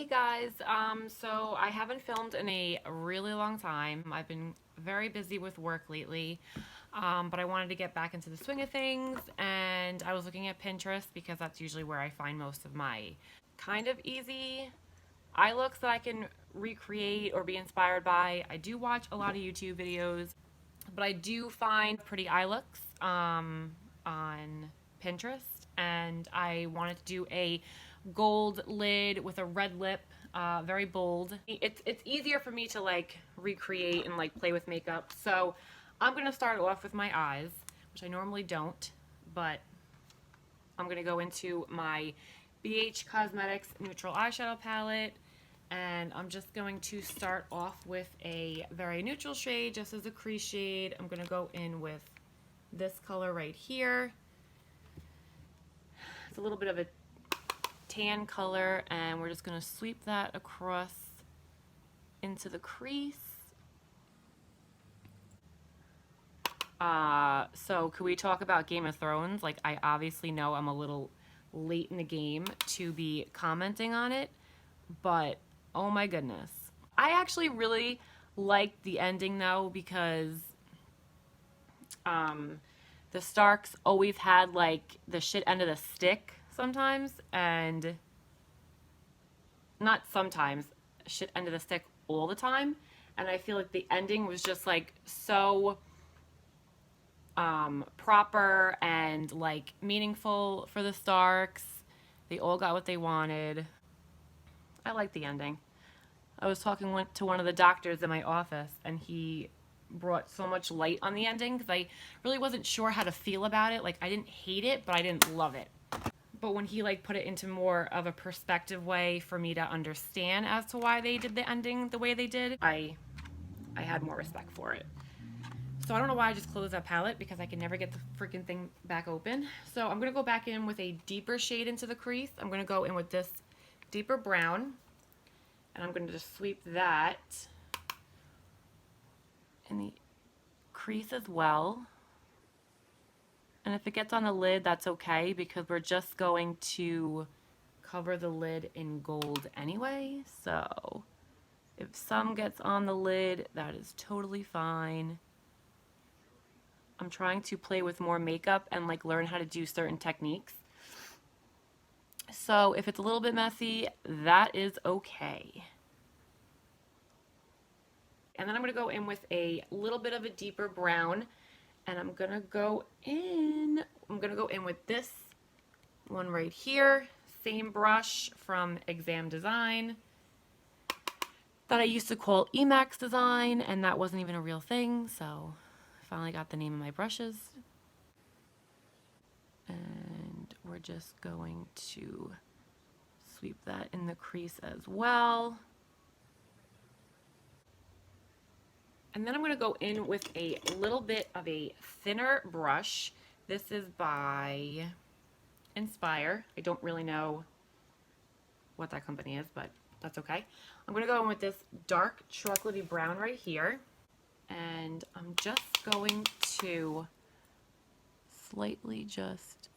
Guys, so I haven't filmed in a really long time. I've been very busy with work lately, but I wanted to get back into the swing of things, and I was looking at Pinterest because that's usually where I find most of my kind of easy eye looks that I can recreate or be inspired by. I do watch a lot of YouTube videos, but I do find pretty eye looks on Pinterest, and I wanted to do a gold lid with a red lip, very bold. It's easier for me to like recreate and like play with makeup, so I'm gonna start off with my eyes, which I normally don't, but I'm gonna go into my BH Cosmetics neutral eyeshadow palette, and I'm just going to start off with a very neutral shade, just as a crease shade. I'm gonna go in with this color right here. It's a little bit of a tan color, and we're just going to sweep that across into the crease. So can we talk about Game of Thrones? Like, I obviously know I'm a little late in the game to be commenting on it, but oh my goodness. I actually really liked the ending though, because the Starks always had like the shit end of the stick sometimes, and not sometimes, shit end of the stick all the time. And I feel like the ending was just like so proper and like meaningful for the Starks. They all got what they wanted. I like the ending. I was talking to one of the doctors in my office, and he brought so much light on the ending because I really wasn't sure how to feel about it. Like, I didn't hate it, but I didn't love it. But when he like put it into more of a perspective way for me to understand as to why they did the ending the way they did, I had more respect for it. So I don't know why I just closed that palette, because I can never get the freaking thing back open. So I'm going to go back in with a deeper shade into the crease. I'm going to go in with this deeper brown, and I'm going to just sweep that in the crease as well. And if it gets on the lid, that's okay, because we're just going to cover the lid in gold anyway. So if some gets on the lid, that is totally fine. I'm trying to play with more makeup and like learn how to do certain techniques. So if it's a little bit messy, that is okay. And then I'm going to go in with a little bit of a deeper brown, and I'm going to go in with this one right here, same brush from Exam Design that I used to call Emax Design, and that wasn't even a real thing, so I finally got the name of my brushes. And we're just going to sweep that in the crease as well. And then I'm going to go in with a little bit of a thinner brush. This is by Inspire. I don't really know what that company is, but that's okay. I'm going to go in with this dark chocolatey brown right here. And I'm just going to slightly just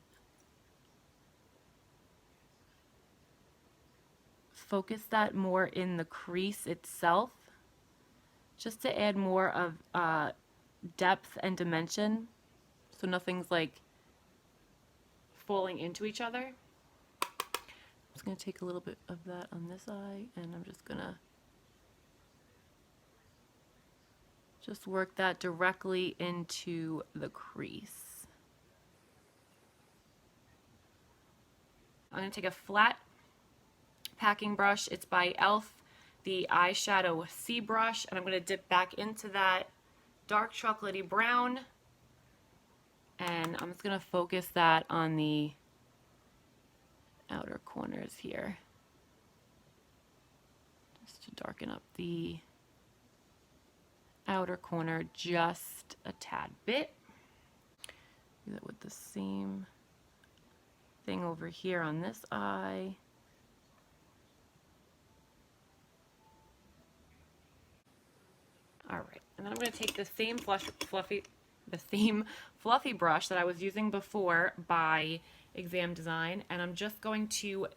focus that more in the crease itself, just to add more of depth and dimension, so nothing's like falling into each other. I'm just going to take a little bit of that on this eye, and I'm just going to just work that directly into the crease. I'm going to take a flat packing brush. It's by e.l.f., the eyeshadow C brush, and I'm going to dip back into that dark chocolatey brown, and I'm just going to focus that on the outer corners here, just to darken up the outer corner just a tad bit. Do that with the same thing over here on this eye. All right, and then I'm going to take the same fluffy brush that I was using before by Exam Design, and I'm just going to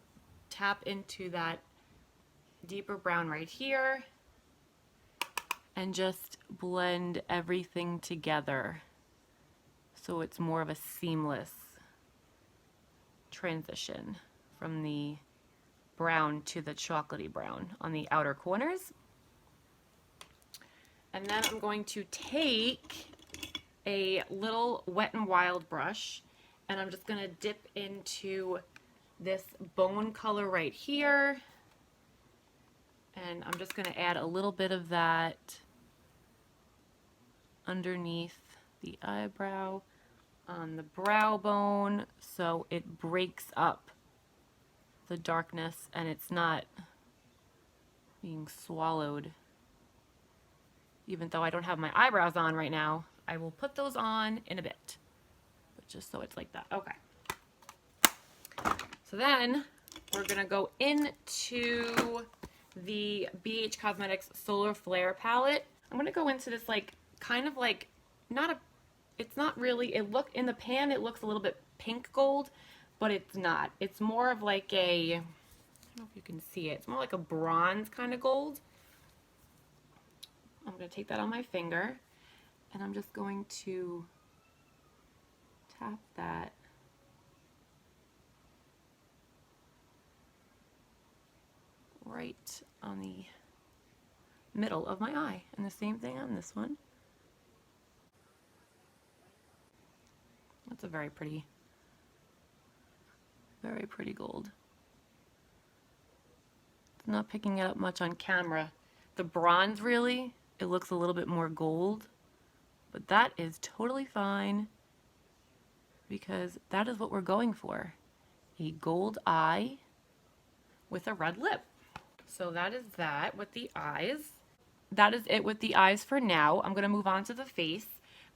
tap into that deeper brown right here, and just blend everything together so it's more of a seamless transition from the brown to the chocolatey brown on the outer corners. And then I'm going to take a little Wet n Wild brush, and I'm just going to dip into this bone color right here, and I'm just going to add a little bit of that underneath the eyebrow on the brow bone so it breaks up the darkness and it's not being swallowed. Even though I don't have my eyebrows on right now, I will put those on in a bit, but just so it's like that. Okay. So then we're gonna go into the BH Cosmetics Solar Flare palette. I'm gonna go into this like kind of like it's not really, in the pan it looks a little bit pink gold, but it's not. It's more of like a, I don't know if you can see it, it's more like a bronze kind of gold. I'm going to take that on my finger, and I'm just going to tap that right on the middle of my eye, and the same thing on this one. That's a very pretty gold. It's not picking it up much on camera. The bronze really, it looks a little bit more gold, but that is totally fine because that is what we're going for. A gold eye with a red lip. So that is that with the eyes. That is it with the eyes for now. I'm going to move on to the face.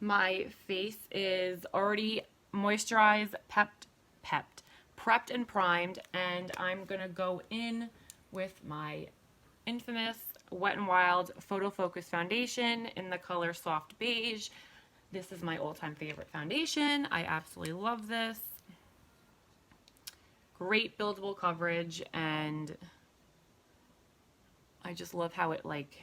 My face is already moisturized, prepped and primed, and I'm going to go in with my infamous Wet n Wild Photo Focus Foundation in the color Soft Beige. This is my all-time favorite foundation. I absolutely love this. Great buildable coverage, and I just love how it like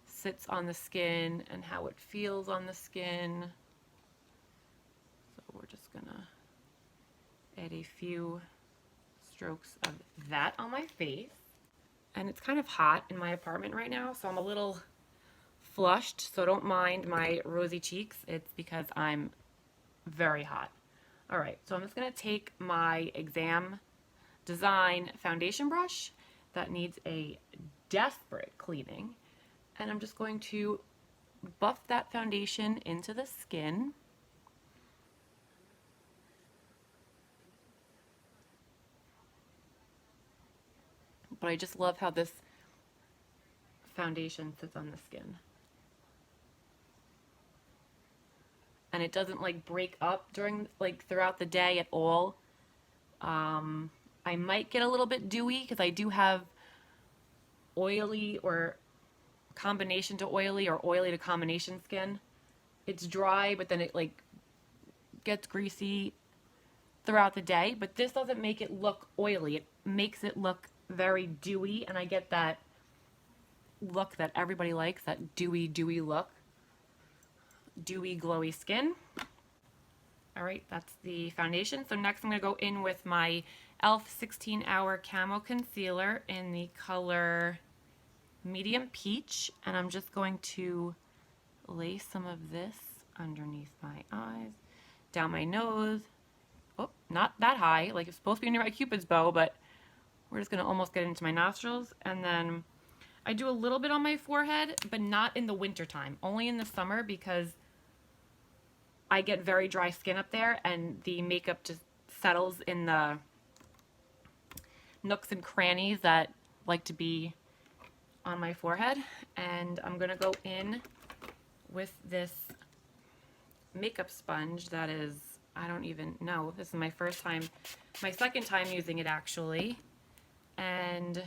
sits on the skin and how it feels on the skin. So we're just gonna add a few strokes of that on my face. And it's kind of hot in my apartment right now, so I'm a little flushed, so don't mind my rosy cheeks. It's because I'm very hot. All right, so I'm just gonna take my Exam Design foundation brush that needs a desperate cleaning, and I'm just going to buff that foundation into the skin. But I just love how this foundation sits on the skin. And it doesn't like break up during like throughout the day at all. I might get a little bit dewy because I do have oily or combination to oily or oily to combination skin. It's dry, but then it like gets greasy throughout the day, but this doesn't make it look oily. It makes it look very dewy, and I get that look that everybody likes, that dewy look. Dewy, glowy skin. All right, that's the foundation. So next I'm going to go in with my e.l.f. 16-Hour Camo Concealer in the color Medium Peach, and I'm just going to lay some of this underneath my eyes, down my nose. Oh, not that high, like it's supposed to be near my Cupid's bow, but we're just going to almost get into my nostrils. And then I do a little bit on my forehead, but not in the winter time, only in the summer, because I get very dry skin up there and the makeup just settles in the nooks and crannies that like to be on my forehead. And I'm going to go in with this makeup sponge that is, I don't even know, this is my second time using it actually. And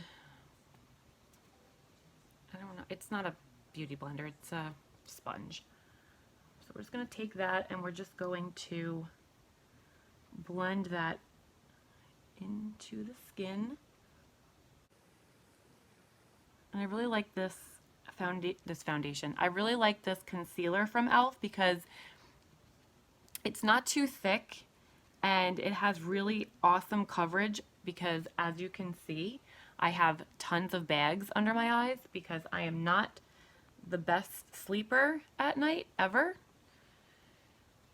I don't know, it's not a beauty blender, it's a sponge. So we're just going to take that and we're just going to blend that into the skin. And I really like this foundation. I really like this concealer from e.l.f. because it's not too thick and it has really awesome coverage because, as you can see, I have tons of bags under my eyes because I am not the best sleeper at night ever.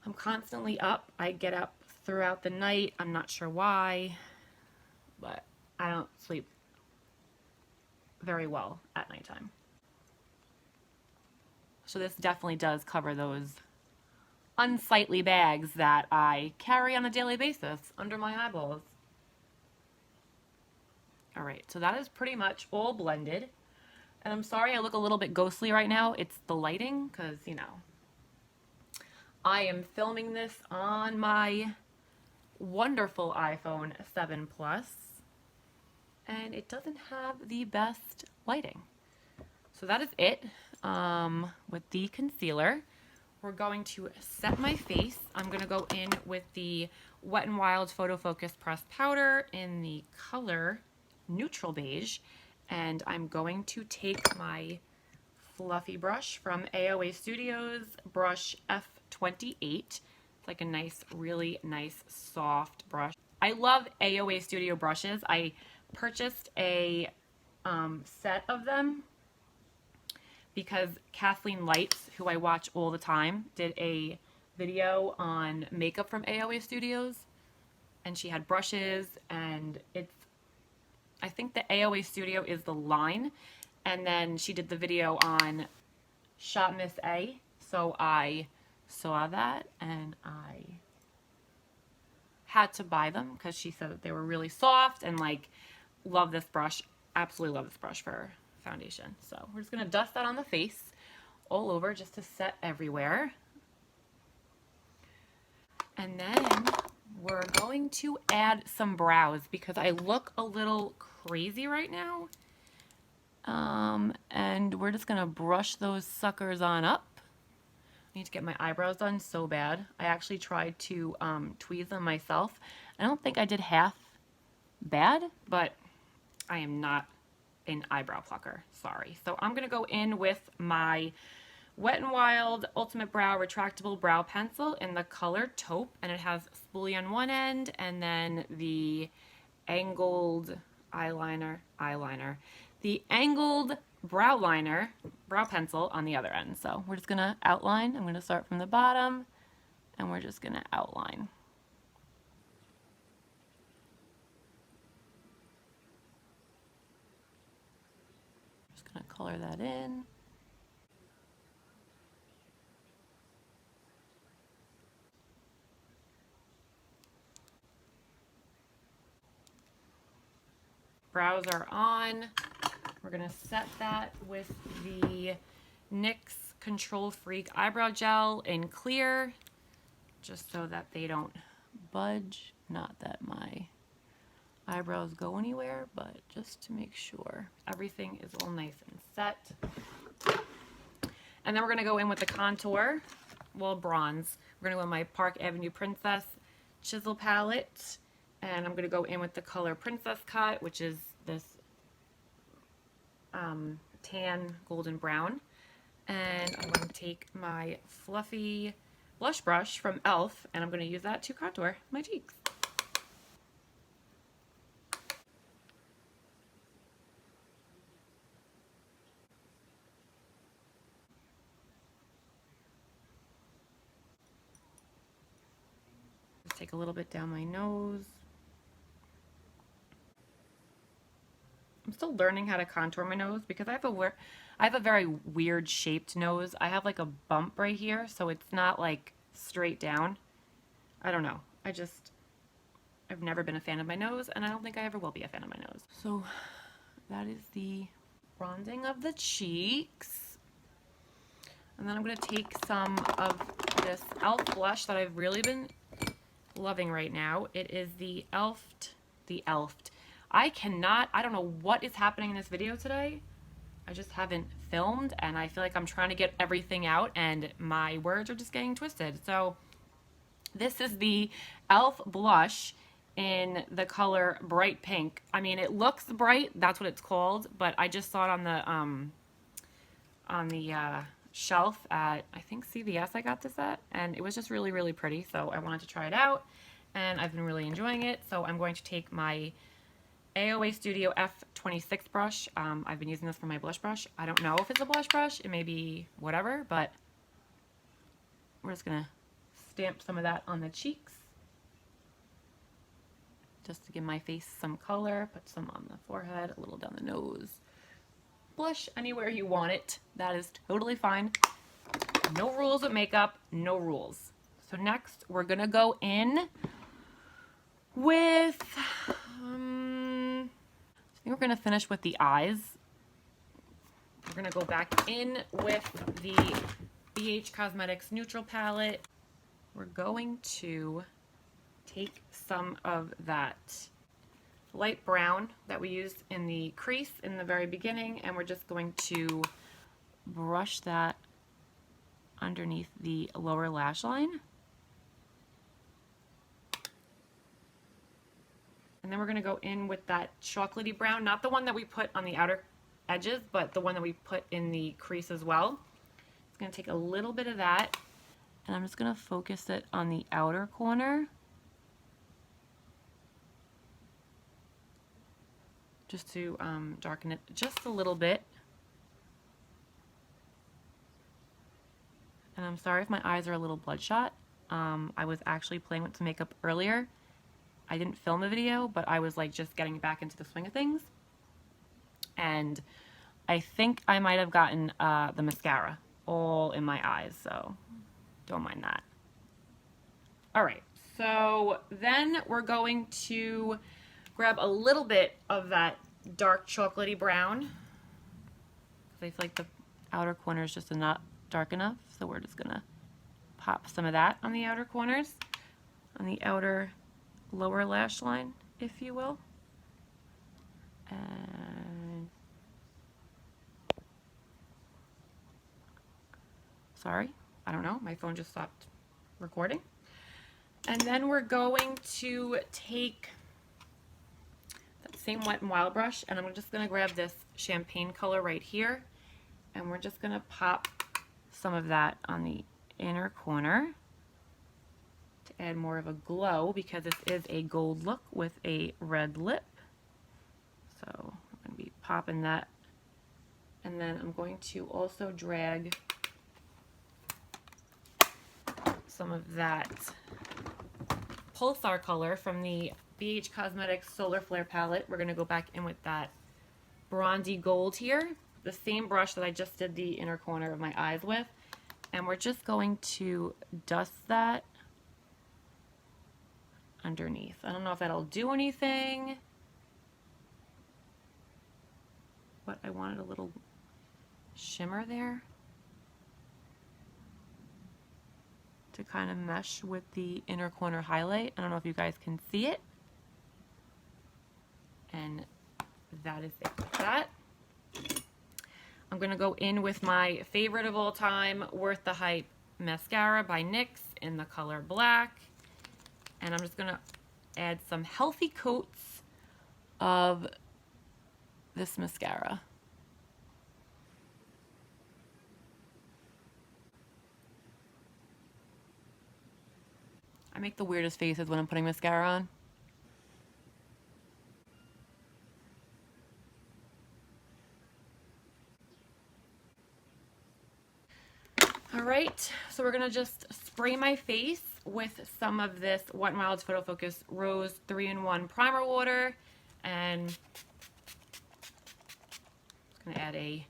I'm constantly up. I get up throughout the night. I'm not sure why, but I don't sleep very well at nighttime. So this definitely does cover those unsightly bags that I carry on a daily basis under my eyeballs. Alright, so that is pretty much all blended. And I'm sorry I look a little bit ghostly right now. It's the lighting, because, you know, I am filming this on my wonderful iPhone 7 Plus, and it doesn't have the best lighting. So that is it with the concealer. We're going to set my face. I'm going to go in with the Wet n Wild Photo Focus Pressed Powder in the color Neutral Beige, and I'm going to take my fluffy brush from AOA Studios, brush F28. It's like a nice, really nice, soft brush. I love AOA Studio brushes. I purchased a set of them because Kathleen Lights, who I watch all the time, did a video on makeup from AOA Studios, and she had brushes, and I think the AOA Studio is the line, and then she did the video on Shop Miss A, so I saw that, and I had to buy them because she said that they were really soft, and like, love this brush, absolutely love this brush for foundation. So we're just going to dust that on the face all over just to set everywhere. And then we're going to add some brows because I look a little crazy right now. And we're just going to brush those suckers on up. I need to get my eyebrows done so bad. I actually tried to tweeze them myself. I don't think I did half bad, but I am not an eyebrow plucker, sorry. So I'm gonna go in with my Wet n Wild Ultimate Brow Retractable Brow Pencil in the color Taupe, and it has spoolie on one end and then the angled the angled brow liner, brow pencil on the other end. So we're just gonna outline. I'm gonna start from the bottom and we're just gonna outline. Gonna color that in. Brows are on. We're gonna set that with the NYX Control Freak Eyebrow Gel in clear, just so that they don't budge. Not that my eyebrows go anywhere, but just to make sure everything is all nice and set. And then we're gonna go in with the contour, well, bronze. We're gonna go in my Park Avenue Princess Chisel palette, and I'm gonna go in with the color Princess Cut, which is this tan golden brown. And I'm gonna take my fluffy blush brush from e.l.f. and I'm gonna use that to contour my cheeks. Take a little bit down my nose. I'm still learning how to contour my nose because I have a very weird shaped nose. I have like a bump right here, so it's not like straight down. I don't know. I've never been a fan of my nose, and I don't think I ever will be a fan of my nose. So that is the bronzing of the cheeks. And then I'm going to take some of this e.l.f. blush that I've really been loving right now. It is the e.l.f. I don't know what is happening in this video today. I just haven't filmed, and I feel like I'm trying to get everything out, and my words are just getting twisted. So this is the e.l.f. blush in the color Bright Pink. I mean, it looks bright, that's what it's called, but I just saw it on the shelf at, I think, CVS I got this at, and it was just really, really pretty, so I wanted to try it out, and I've been really enjoying it. So I'm going to take my AOA Studio F26 brush. I've been using this for my blush brush. I don't know if it's a blush brush, it may be whatever, but we're just gonna stamp some of that on the cheeks just to give my face some color. Put some on the forehead, a little down the nose. Blush anywhere you want it. That is totally fine. No rules with makeup, no rules. So next we're gonna go in with, I think we're gonna finish with the eyes. We're gonna go back in with the BH Cosmetics Neutral Palette. We're going to take some of that light brown that we used in the crease in the very beginning, and we're just going to brush that underneath the lower lash line. And then we're going to go in with that chocolatey brown, not the one that we put on the outer edges, but the one that we put in the crease as well. It's going to take a little bit of that, and I'm just going to focus it on the outer corner, just to darken it just a little bit. And I'm sorry if my eyes are a little bloodshot. I was actually playing with some makeup earlier. I didn't film the video, but I was like just getting back into the swing of things. And I think I might have gotten the mascara all in my eyes, so don't mind that. All right, so then we're going to grab a little bit of that dark chocolatey brown, because I feel like the outer corner is just not dark enough, so we're just gonna pop some of that on the outer corners, on the outer lower lash line, if you will. And sorry, I don't know, my phone just stopped recording. And then we're going to take that same Wet n Wild brush, and I'm just going to grab this champagne color right here, and we're just going to pop some of that on the inner corner to add more of a glow, because this is a gold look with a red lip. So I'm going to be popping that, and then I'm going to also drag some of that Pulsar color from the BH Cosmetics Solar Flare palette. We're going to go back in with that bronzy gold here, the same brush that I just did the inner corner of my eyes with, and we're just going to dust that underneath. I don't know if that'll do anything, but I wanted a little shimmer there to kind of mesh with the inner corner highlight. I don't know if you guys can see it. And that is it with that. I'm gonna go in with my favorite of all time, Worth the Hype mascara by NYX in the color black. And I'm just gonna add some healthy coats of this mascara. I make the weirdest faces when I'm putting mascara on. All right, so we're gonna just spray my face with some of this Wet n Wild's Photo Focus Rose 3-in-1 Primer Water, and just gonna add a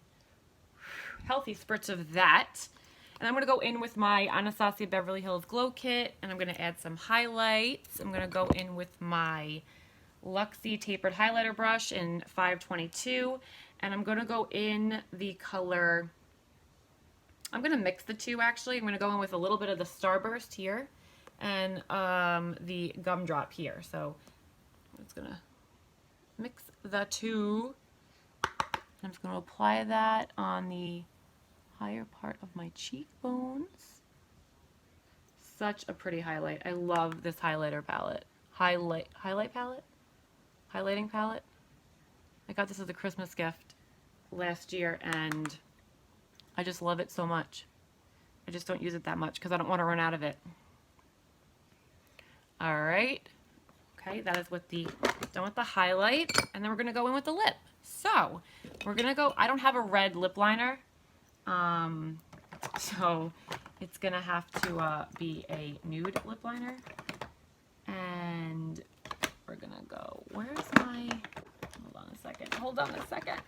healthy spritz of that. And I'm going to go in with my Anastasia Beverly Hills Glow Kit, and I'm going to add some highlights. I'm going to go in with my Luxie Tapered Highlighter Brush in 522, and I'm going to go in the color, I'm going to mix the two actually. I'm going to go in with a little bit of the Starburst here, and the Gumdrop here. So I'm just going to mix the two. I'm just going to apply that on the higher part of my cheekbones. Such a pretty highlight. I love this highlighter palette. highlighting palette. I got this as a Christmas gift last year and I just love it so much. I just don't use it that much because I don't want to run out of it. Alright. Okay, that is with the done with the highlight, and then we're gonna go in with the lip. So we're gonna go, I don't have a red lip liner. So it's gonna have to be a nude lip liner. And we're gonna go, where's my, hold on a second.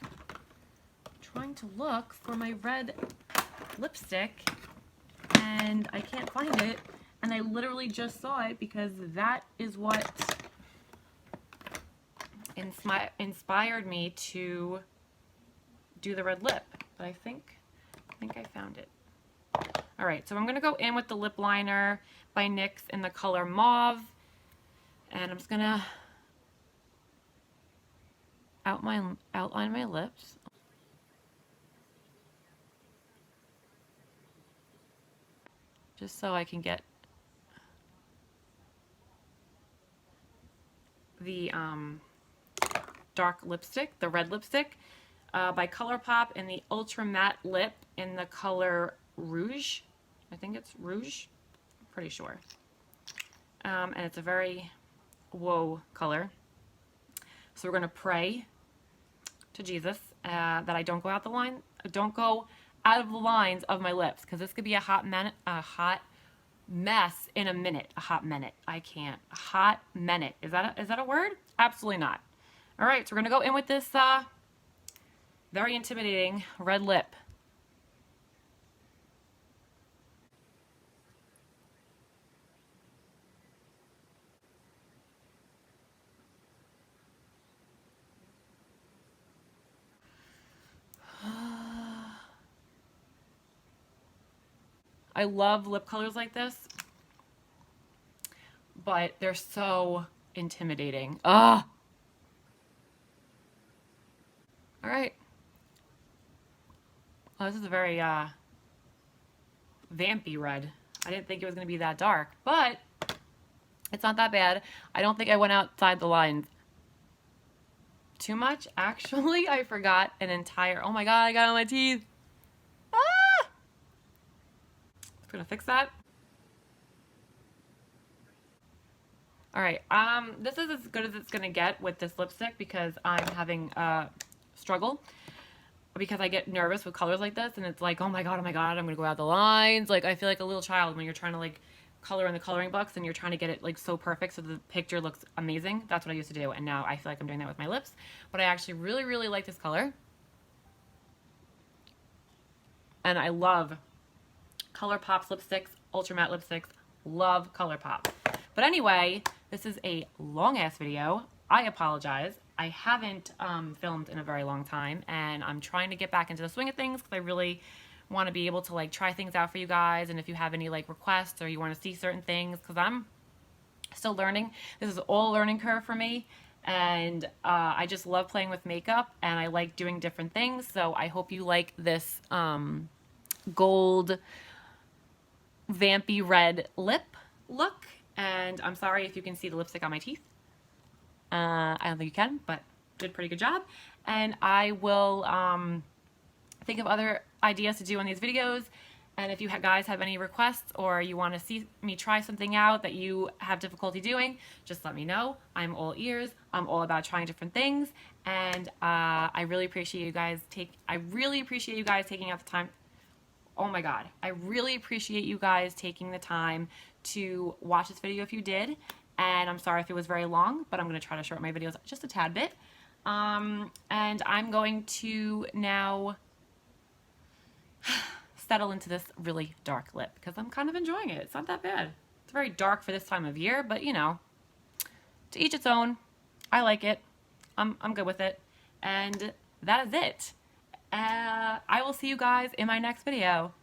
I'm trying to look for my red lipstick and I can't find it. And I literally just saw it because that is what inspired me to do the red lip. But I think I found it. Alright, so I'm going to go in with the lip liner by NYX in the color Mauve. And I'm just going to outline my lips. Just so I can get the dark lipstick, the red lipstick, by Colourpop in the Ultra Matte Lip in the color Rouge. I think it's Rouge. I'm pretty sure. And it's a very whoa color. So we're going to pray to Jesus that I don't go out of the lines of my lips, because this could be a hot mess in a minute. A hot minute. I can't. A hot minute. Is that a word? Absolutely not. All right, so we're gonna go in with this very intimidating red lip. I love lip colors like this, but they're so intimidating. Ugh. All right. Oh, this is a very vampy red. I didn't think it was going to be that dark, but it's not that bad. I don't think I went outside the lines too much. Actually, I forgot an entire... Oh my god, I got it on my teeth. Ah! I'm going to fix that. Alright, this is as good as it's going to get with this lipstick because I'm having a struggle. Because I get nervous with colors like this and it's like, oh my god, I'm going to go out the lines. Like, I feel like a little child when you're trying to like color in the coloring books and you're trying to get it like so perfect so the picture looks amazing. That's what I used to do, and now I feel like I'm doing that with my lips. But I actually really, really like this color. And I love Colourpop's lipsticks, Ultra Matte lipsticks. Love Colourpop. But anyway, this is a long-ass video. I apologize. I haven't filmed in a very long time, and I'm trying to get back into the swing of things because I really want to be able to like try things out for you guys, and if you have any like requests or you want to see certain things, because I'm still learning. This is all a learning curve for me, and I just love playing with makeup and I like doing different things. So I hope you like this gold vampy red lip look, and I'm sorry if you can see the lipstick on my teeth. I don't think you can, but did a pretty good job. And I will think of other ideas to do on these videos. And if you guys have any requests or you want to see me try something out that you have difficulty doing, just let me know. I'm all ears. I'm all about trying different things. And I really appreciate you guys taking out the time. Oh my god. I really appreciate you guys taking the time to watch this video if you did. And I'm sorry if it was very long, but I'm going to try to shorten my videos just a tad bit. And I'm going to now settle into this really dark lip because I'm kind of enjoying it. It's not that bad. It's very dark for this time of year, but you know, to each its own. I like it. I'm good with it. And that is it. I will see you guys in my next video.